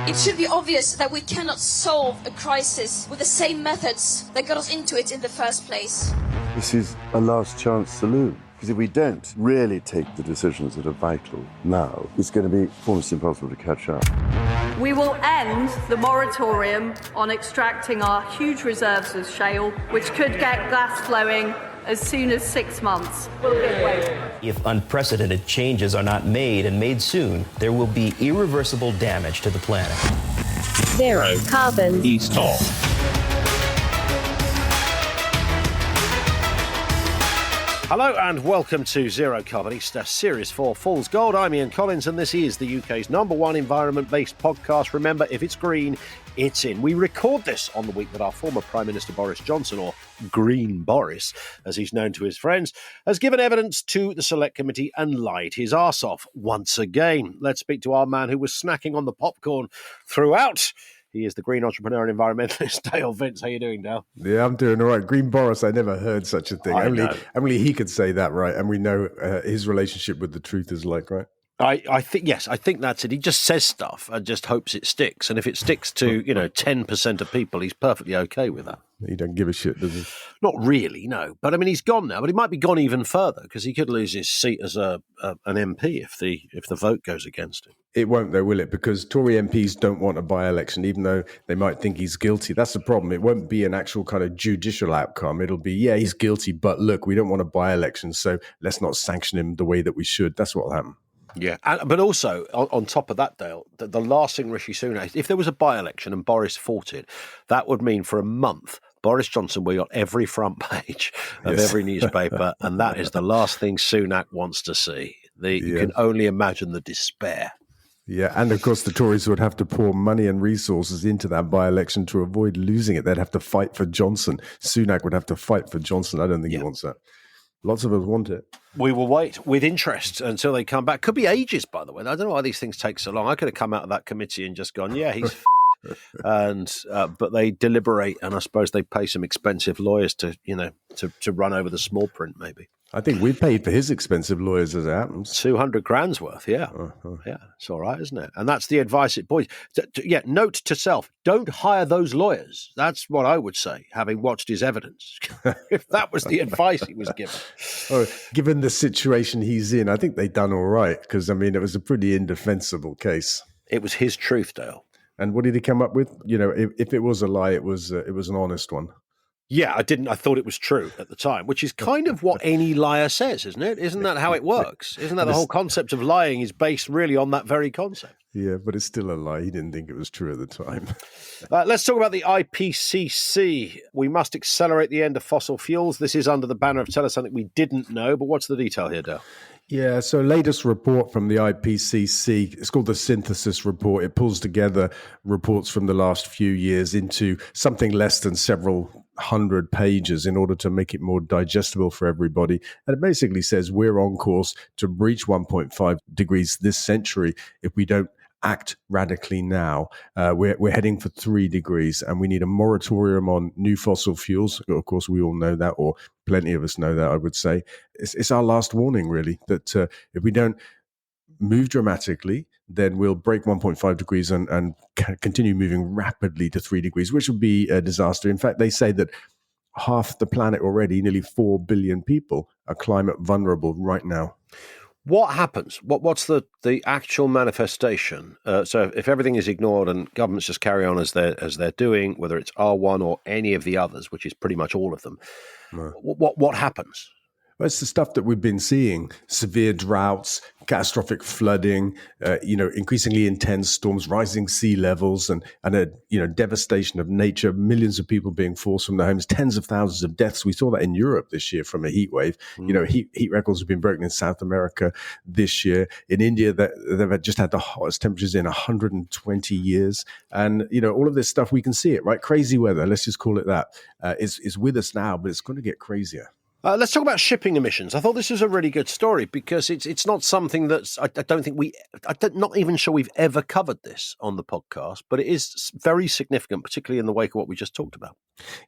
It should be obvious that we cannot solve a crisis with the same methods that got us into it in the first place. This is a last chance saloon. Because if we don't really take the decisions that are vital now, it's going to be almost impossible to catch up. We will end the moratorium on extracting our huge reserves of shale, which could get gas flowing as soon as 6 months. We'll give way. If unprecedented changes are not made and made soon, there will be irreversible damage to the planet. Zero carbon. East off. Hello and welcome to Zero Carbon East, Series 4 Fool's Gold. I'm Ian Collins and this is the UK's #1 environment-based podcast. Remember, if it's green, it's in. We record this on the week that our former Prime Minister Boris Johnson, or Green Boris, as he's known to his friends, has given evidence to the Select Committee and lied his arse off once again. Let's speak to our man who was snacking on the popcorn throughout. He is the green entrepreneur and environmentalist, Dale Vince. How you doing, Dale? Yeah, I'm doing all right. Green Boris, I never heard such a thing. Only he could say that, right? And we know his relationship with the truth is like, right? I think that's it. He just says stuff and just hopes it sticks. And if it sticks to, 10% of people, he's perfectly okay with that. He don't give a shit, does he? Not really, no. But I mean, he's gone now. But he might be gone even further because he could lose his seat as an MP if the vote goes against him. It won't, though, will it? Because Tory MPs don't want a by-election, even though they might think he's guilty. That's the problem. It won't be an actual kind of judicial outcome. It'll be, yeah, he's guilty, but look, we don't want a by-election, so let's not sanction him the way that we should. That's what will happen. Yeah, but also, on top of that, Dale, the last thing Rishi Sunak, if there was a by-election and Boris fought it, that would mean for a month, Boris Johnson will be on every front page of every newspaper, and that is the last thing Sunak wants to see. You can only imagine the despair. Yeah, and of course the Tories would have to pour money and resources into that by-election to avoid losing it. They'd have to fight for Johnson. Sunak would have to fight for Johnson. I don't think he wants that. Lots of us want it. We will wait with interest until they come back. Could be ages, by the way. I don't know why these things take so long. I could have come out of that committee and just gone, yeah, he's but they deliberate, and I suppose they pay some expensive lawyers to run over the small print, maybe. I think we paid for his expensive lawyers as it happens. 200 grand's worth, yeah. Yeah, it's all right, isn't it? And that's the advice it boys. Note to self, don't hire those lawyers. That's what I would say, having watched his evidence. If that was the advice he was given. Given the situation he's in, I think they've done all right, because, I mean, it was a pretty indefensible case. It was his truth, Dale. And what did he come up with? If it was a lie, it was an honest one. Yeah, I thought it was true at the time, which is kind of what any liar says, isn't it? Isn't that how it works? Isn't that the whole concept of lying is based really on that very concept? Yeah, but it's still a lie. He didn't think it was true at the time. Let's talk about the IPCC. We must accelerate the end of fossil fuels. This is under the banner of tell us something we didn't know, but what's the detail here, Dale? Yeah, so latest report from the IPCC, it's called the Synthesis Report. It pulls together reports from the last few years into something less than several hundred pages in order to make it more digestible for everybody. And it basically says we're on course to breach 1.5 degrees this century if we don't act radically now. We're heading for 3 degrees, and we need a moratorium on new fossil fuels. Of course, we all know that, or plenty of us know that, I would say. It's our last warning, really, that if we don't move dramatically, then we'll break 1.5 degrees and continue moving rapidly to 3 degrees, which would be a disaster. In fact, they say that half the planet already, nearly 4 billion people, are climate vulnerable right now. What happens? What's the actual manifestation? So if everything is ignored and governments just carry on as they're doing, whether it's R1 or any of the others, which is pretty much all of them, what happens? Well, it's the stuff that we've been seeing: severe droughts, catastrophic flooding, increasingly intense storms, rising sea levels, and a devastation of nature. Millions of people being forced from their homes, tens of thousands of deaths. We saw that in Europe this year from a heat wave. Heat records have been broken in South America this year. In India, they've just had the hottest temperatures in 120 years, and all of this stuff, we can see it, right? Crazy weather, let's just call it that, is with us now, but it's going to get crazier. Let's talk about shipping emissions. I thought this was a really good story because it's not something that's not even sure we've ever covered this on the podcast, but it is very significant, particularly in the wake of what we just talked about.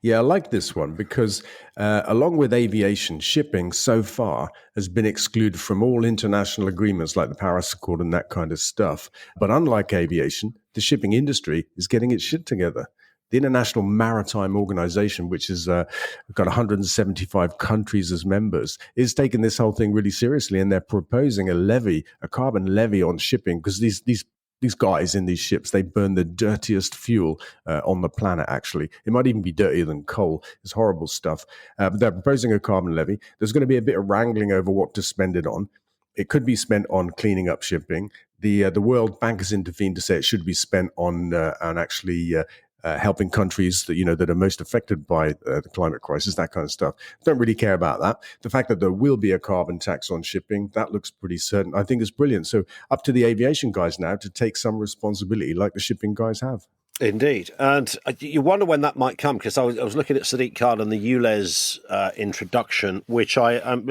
Yeah, I like this one because along with aviation, shipping so far has been excluded from all international agreements like the Paris Accord and that kind of stuff. But unlike aviation, the shipping industry is getting its shit together. The International Maritime Organization, which has got 175 countries as members, is taking this whole thing really seriously, and they're proposing a carbon levy on shipping, because these guys in these ships, they burn the dirtiest fuel on the planet, actually. It might even be dirtier than coal. It's horrible stuff. But they're proposing a carbon levy. There's going to be a bit of wrangling over what to spend it on. It could be spent on cleaning up shipping. The World Bank has intervened to say it should be spent on actually helping countries that are most affected by the climate crisis, that kind of stuff. Don't really care about that. The fact that there will be a carbon tax on shipping, that looks pretty certain. I think it's brilliant. So up to the aviation guys now to take some responsibility like the shipping guys have. Indeed. And you wonder when that might come, because I was looking at Sadiq Khan and the ULEZ introduction, which I am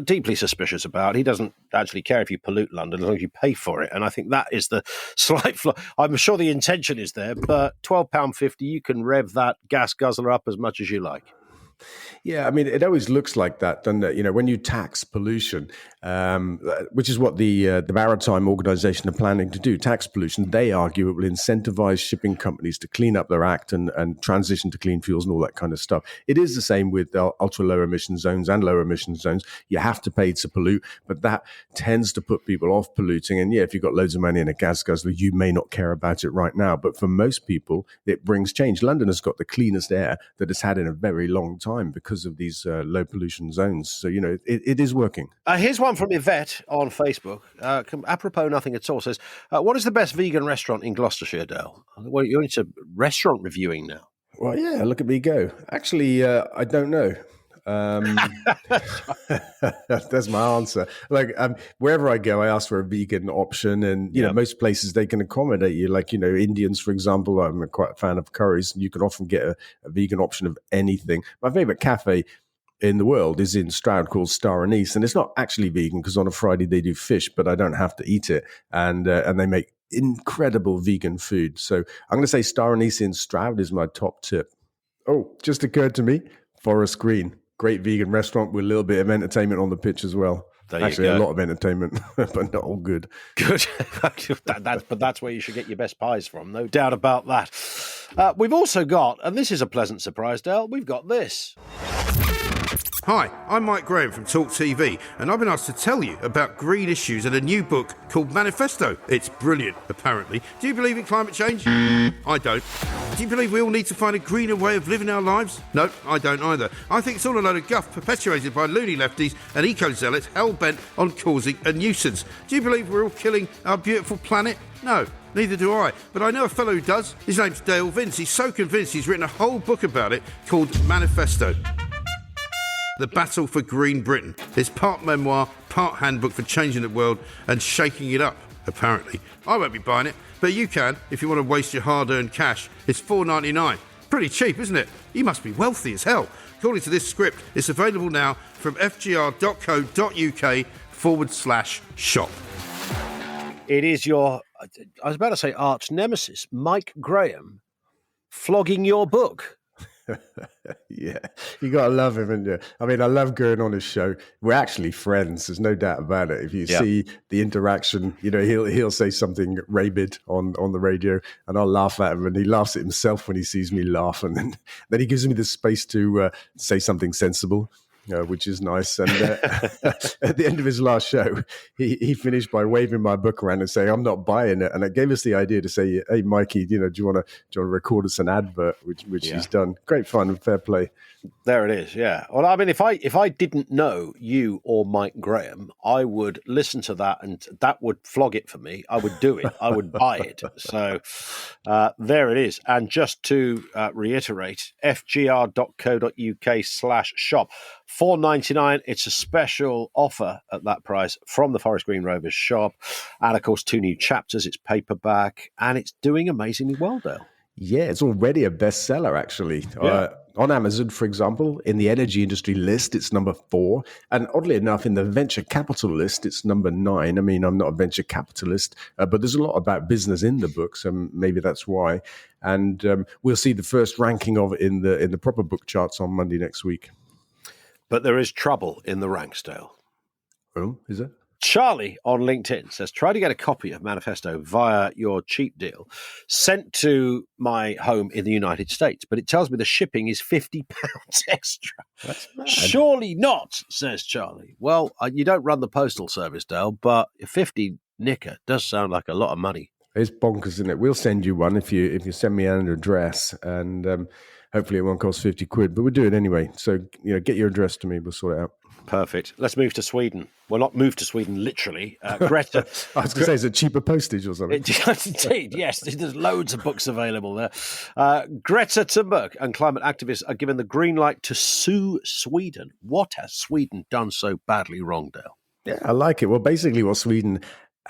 deeply suspicious about. He doesn't actually care if you pollute London as long as you pay for it. And I think that is the slight flaw. I'm sure the intention is there, but £12.50, you can rev that gas guzzler up as much as you like. Yeah, I mean, it always looks like that, doesn't it? When you tax pollution, which is what the Maritime Organization are planning to do, tax pollution, they argue it will incentivize shipping companies to clean up their act and transition to clean fuels and all that kind of stuff. It is the same with ultra-low emission zones and low emission zones. You have to pay to pollute, but that tends to put people off polluting. And yeah, if you've got loads of money in a gas guzzler, you may not care about it right now. But for most people, it brings change. London has got the cleanest air that it's had in a very long time because of these low pollution zones. So, it is working. Here's one from Yvette on Facebook. Apropos nothing at all, says, what is the best vegan restaurant in Gloucestershire, Dale? Well, you're into restaurant reviewing now. Well, yeah, look at me go. Actually, I don't know. That's my answer. Wherever I go, I ask for a vegan option, and most places they can accommodate you. Indians, for example, I'm quite a fan of curries, and you can often get a vegan option of anything. My favorite cafe in the world is in Stroud, called Star Anise, and it's not actually vegan because on a Friday they do fish, but I don't have to eat it, and they make incredible vegan food. So I'm going to say Star Anise in Stroud is my top tip. Oh, just occurred to me, Forest Green. Great vegan restaurant with a little bit of entertainment on the pitch as well. Actually, a lot of entertainment, but not all good. Good. But that's where you should get your best pies from, no doubt about that. We've also got, and this is a pleasant surprise, Dale, we've got this. Hi, I'm Mike Graham from Talk TV, and I've been asked to tell you about green issues in a new book called Manifesto. It's brilliant, apparently. Do you believe in climate change? I don't. Do you believe we all need to find a greener way of living our lives? No, I don't either. I think it's all a load of guff perpetuated by loony lefties and eco-zealots hell-bent on causing a nuisance. Do you believe we're all killing our beautiful planet? No. Neither do I, but I know a fellow who does. His name's Dale Vince. He's so convinced he's written a whole book about it called Manifesto. The Battle for Green Britain. It's part memoir, part handbook for changing the world and shaking it up, apparently. I won't be buying it, but you can if you want to waste your hard-earned cash. It's $4.99. Pretty cheap, isn't it? You must be wealthy as hell. According to this script, it's available now from fgr.co.uk/shop. It is your, I was about to say arch nemesis, Mike Graham, flogging your book. Yeah, you got to love him, haven't you? I mean, I love going on his show. We're actually friends. There's no doubt about it. If you see the interaction, he'll say something rabid on the radio, and I'll laugh at him, and he laughs at himself when he sees me laugh, and then he gives me the space to say something sensible. Which is nice. And at the end of his last show, he finished by waving my book around and saying, "I'm not buying it." And it gave us the idea to say, "Hey, Mikey, do you want to record us an advert?" Which he's done. Great fun and fair play. There it is. Yeah. Well, I mean, if I didn't know you or Mike Graham, I would listen to that, and that would flog it for me. I would do it. I would buy it. So there it is. And just to reiterate, fgr.co.uk/shop. $4.99. It's a special offer at that price from the Forest Green Rovers shop. And of course, 2 new chapters. It's paperback and it's doing amazingly well, Dale. Yeah, it's already a bestseller, actually. Yeah. On Amazon, for example, in the energy industry list, it's number 4. And oddly enough, in the venture capital list, it's number 9. I mean, I'm not a venture capitalist, but there's a lot about business in the book, so maybe that's why. And we'll see the first ranking of it in the proper book charts on Monday next week. But there is trouble in the ranks, Dale. Oh, is it? Charlie on LinkedIn says, try to get a copy of Manifesto via your cheap deal sent to my home in the United States, but it tells me the shipping is £50 extra. That's mad. Surely not, says Charlie. Well, you don't run the postal service, Dale, but 50 nicker does sound like a lot of money. It's bonkers, isn't it? We'll send you one if you send me an address, and hopefully it won't cost 50 quid, but we'll do it anyway. So, get your address to me. We'll sort it out. Perfect. Let's move to Sweden. Well, not move to Sweden, literally. Greta. I was going to say, is it cheaper postage or something? Indeed, yes. There's loads of books available there. Greta Thunberg and climate activists are given the green light to sue Sweden. What has Sweden done so badly wrong, Dale? Yeah, I like it. Well, basically what Sweden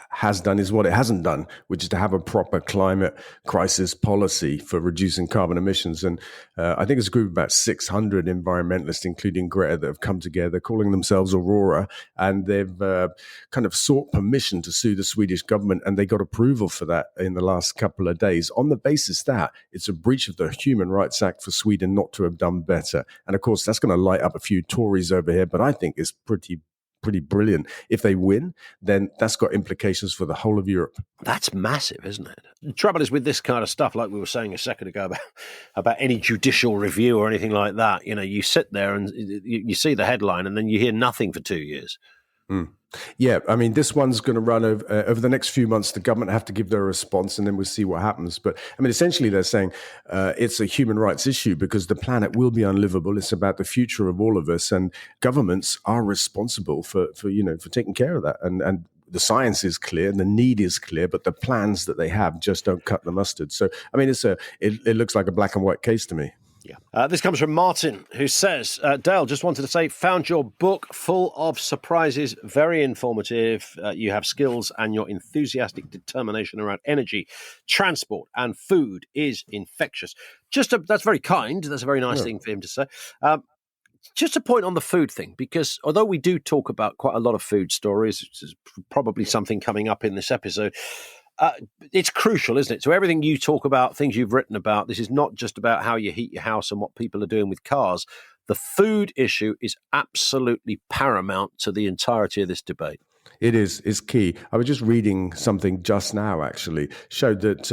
has done is what it hasn't done, which is to have a proper climate crisis policy for reducing carbon emissions. And I think it's a group of about 600 environmentalists, including Greta, that have come together, calling themselves Aurora, and they've kind of sought permission to sue the Swedish government, and they got approval for that in the last couple of days on the basis that it's a breach of the Human Rights Act for Sweden not to have done better. And of course, that's going to light up a few Tories over here, but I think it's pretty brilliant. If they win, then that's got implications for the whole of Europe. That's massive, isn't it? The trouble is with this kind of stuff, like we were saying a second ago about any judicial review or anything like that, you sit there and you see the headline and then you hear nothing for 2 years. Mm. Yeah, I mean, this one's going to run over the next few months. The government have to give their response, and then we'll see what happens. But I mean, essentially, they're saying it's a human rights issue because the planet will be unlivable. It's about the future of all of us, and governments are responsible for taking care of that. And the science is clear, and the need is clear, but the plans that they have just don't cut the mustard. So, I mean, it looks like a black and white case to me. Yeah. This comes from Martin, who says, Dale, just wanted to say, found your book full of surprises, very informative. You have skills, and your enthusiastic determination around energy, transport, and food is infectious. That's very kind. That's a very nice thing for him to say. Just a point on the food thing, because although we do talk about quite a lot of food stories, which is probably something coming up in this episode, it's crucial, isn't it? So everything you talk about, things you've written about, this is not just about how you heat your house and what people are doing with cars. The food issue is absolutely paramount to the entirety of this debate. It is. It's key. I was just reading something just now, actually, showed that,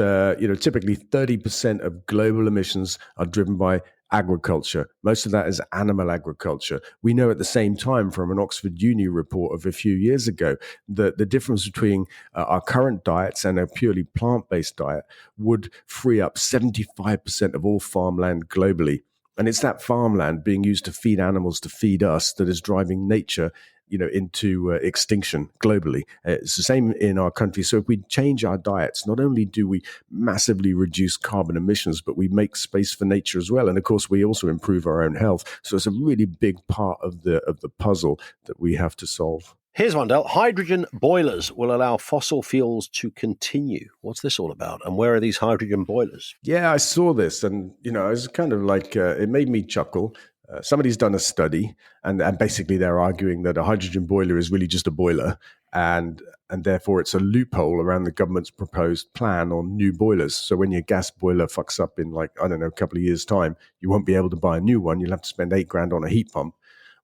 typically 30% of global emissions are driven by agriculture. Most of that is animal agriculture. We know at the same time from an Oxford Uni report of a few years ago that the difference between our current diets and a purely plant-based diet would free up 75% of all farmland globally. And it's that farmland being used to feed animals, to feed us, that is driving nature into extinction globally. It's the same in our country. So if we change our diets, not only do we massively reduce carbon emissions, but we make space for nature as well. And of course, we also improve our own health. So it's a really big part of the puzzle that we have to solve. Here's one, Del. Hydrogen boilers will allow fossil fuels to continue. What's this all about? And where are these hydrogen boilers? Yeah, I saw this, and I was kind of like, it made me chuckle. Somebody's done a study, and basically they're arguing that a hydrogen boiler is really just a boiler, and therefore it's a loophole around the government's proposed plan on new boilers. So when your gas boiler fucks up in a couple of years' time, you won't be able to buy a new one. You'll have to spend $8,000 on a heat pump,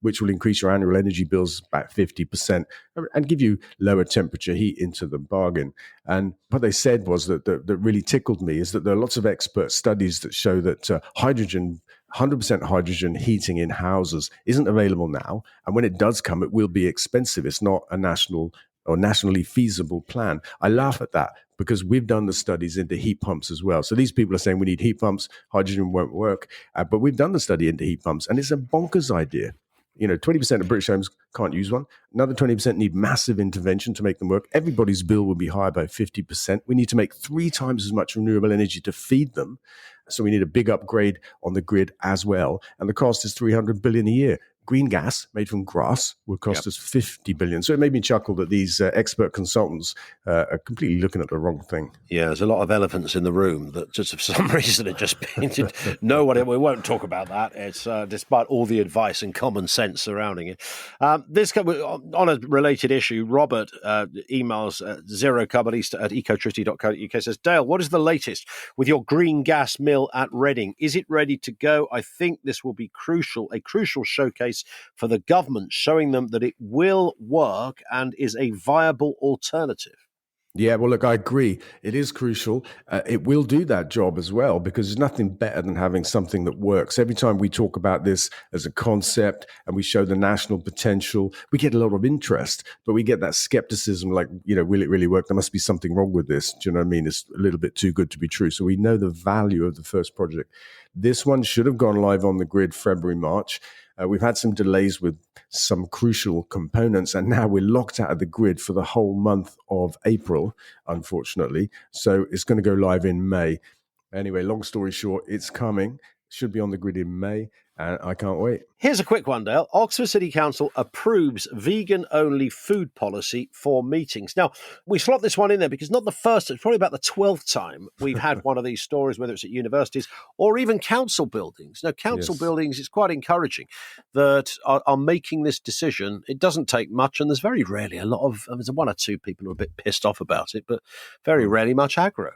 which will increase your annual energy bills about 50% and give you lower temperature heat into the bargain. And what they said was that really tickled me is that there are lots of expert studies that show that hydrogen 100% hydrogen heating in houses isn't available now. And when it does come, it will be expensive. It's not a nationally feasible plan. I laugh at that because we've done the studies into heat pumps as well. So these people are saying we need heat pumps, hydrogen won't work. But we've done the study into heat pumps, and it's a bonkers idea. 20% of British homes can't use one. Another 20% need massive intervention to make them work. Everybody's bill will be higher by 50%. We need to make 3 times as much renewable energy to feed them. So we need a big upgrade on the grid as well. And the cost is $300 billion a year. green gas made from grass would cost us 50 billion. So it made me chuckle that these expert consultants are completely looking at the wrong thing. Yeah, there's a lot of elephants in the room that just for some reason are just painted. No one, we won't talk about that. It's despite all the advice and common sense surrounding it. On a related issue, Robert emails zerocarbonista@ecotricity.co.uk, says, Dale, what is the latest with your green gas mill at Reading? Is it ready to go? I think this will be a crucial showcase for the government, showing them that it will work and is a viable alternative. Yeah, well, look, I agree. It is crucial. It will do that job as well, because there's nothing better than having something that works. Every time we talk about this as a concept and we show the national potential, we get a lot of interest, but we get that skepticism like, will it really work? There must be something wrong with this. Do you know what I mean? It's a little bit too good to be true. So we know the value of the first project. This one should have gone live on the grid February, March. We've had some delays with some crucial components, and now we're locked out of the grid for the whole month of April, unfortunately. So it's going to go live in May. Anyway, long story short, it's coming. Should be on the grid in May, and I can't wait. Here's a quick one, Dale. Oxford City Council approves vegan-only food policy for meetings. Now, we slot this one in there because not the first, it's probably about the 12th time we've had one of these stories, whether it's at universities or even council buildings. Now, council buildings, it's quite encouraging that are making this decision. It doesn't take much, and there's very rarely there's one or two people who are a bit pissed off about it, but very rarely much aggro.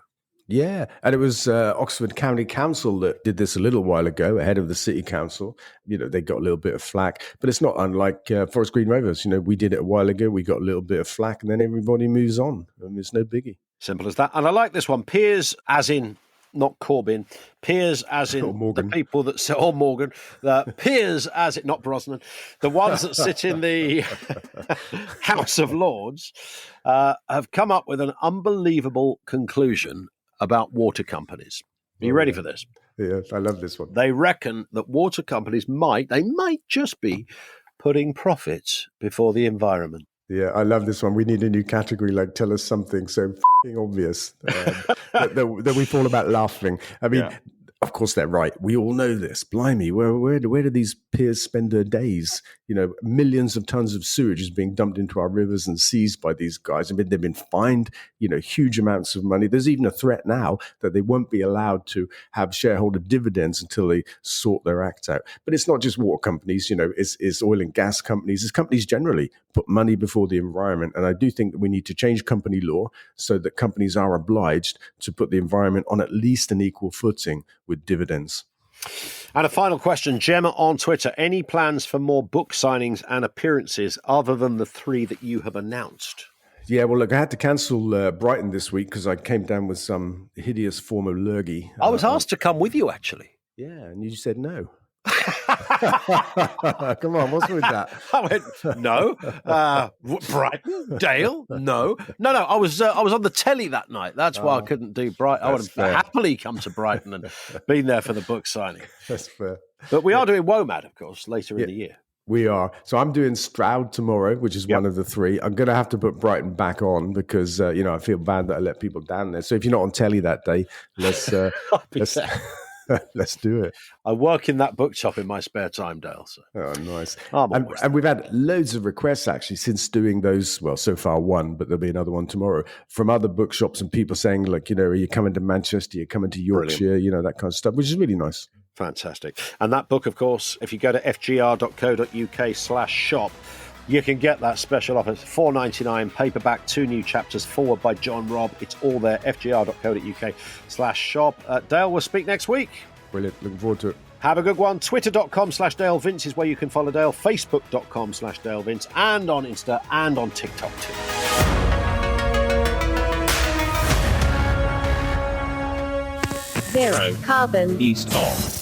Yeah, and it was Oxford County Council that did this a little while ago, ahead of the City Council. They got a little bit of flack, but it's not unlike Forest Green Rovers. We did it a while ago. We got a little bit of flack, and then everybody moves on. It's no biggie. Simple as that. And I like this one. Peers, as in not Corbyn, peers as in the people that sit, or Morgan, peers as in, not Brosnan, the ones that sit in the House of Lords have come up with an unbelievable conclusion about water companies. Are you ready for this? Yeah, I love this one. They reckon that water companies might just be putting profits before the environment. Yeah, I love this one. We need a new category, like tell us something so f***ing obvious that we fall about laughing. I mean, of course they're right. We all know this. Blimey, where do these peers spend their days? Millions of tons of sewage is being dumped into our rivers and seas by these guys. I mean, they've been fined, huge amounts of money. There's even a threat now that they won't be allowed to have shareholder dividends until they sort their act out. But it's not just water companies, it's oil and gas companies. It's companies generally put money before the environment. And I do think that we need to change company law so that companies are obliged to put the environment on at least an equal footing with dividends. And a final question, Gemma on Twitter. Any plans for more book signings and appearances other than the 3 that you have announced? Yeah, well, look, I had to cancel Brighton this week because I came down with some hideous form of lurgy. I was asked to come with you, actually. Yeah, and you said no. Come on, what's with that? I went, no. Brighton? Dale? No. I was on the telly that night. That's why I couldn't do Brighton. I would have happily come to Brighton and been there for the book signing. That's fair. But we are doing WOMAD, of course, later in the year. We are. So I'm doing Stroud tomorrow, which is one of the 3. I'm going to have to put Brighton back on because, I feel bad that I let people down there. So if you're not on telly that day, let's do it. I work in that bookshop in my spare time, Dale. So. Oh, nice. And we've had loads of requests, actually, since doing those. Well, so far one, but there'll be another one tomorrow from other bookshops and people saying, like, are you coming to Manchester? Are you coming to Yorkshire? Brilliant. That kind of stuff, which is really nice. Fantastic. And that book, of course, if you go to fgr.co.uk/shop, you can get that special offer. It's $4.99 paperback, 2 new chapters, forward by John Robb. It's all there, fgr.co.uk/shop. Dale, we'll speak next week. Brilliant. Looking forward to it. Have a good one. Twitter.com/Dale Vince is where you can follow Dale. Facebook.com/Dale Vince, and on Insta and on TikTok too. Zero Carbon East of.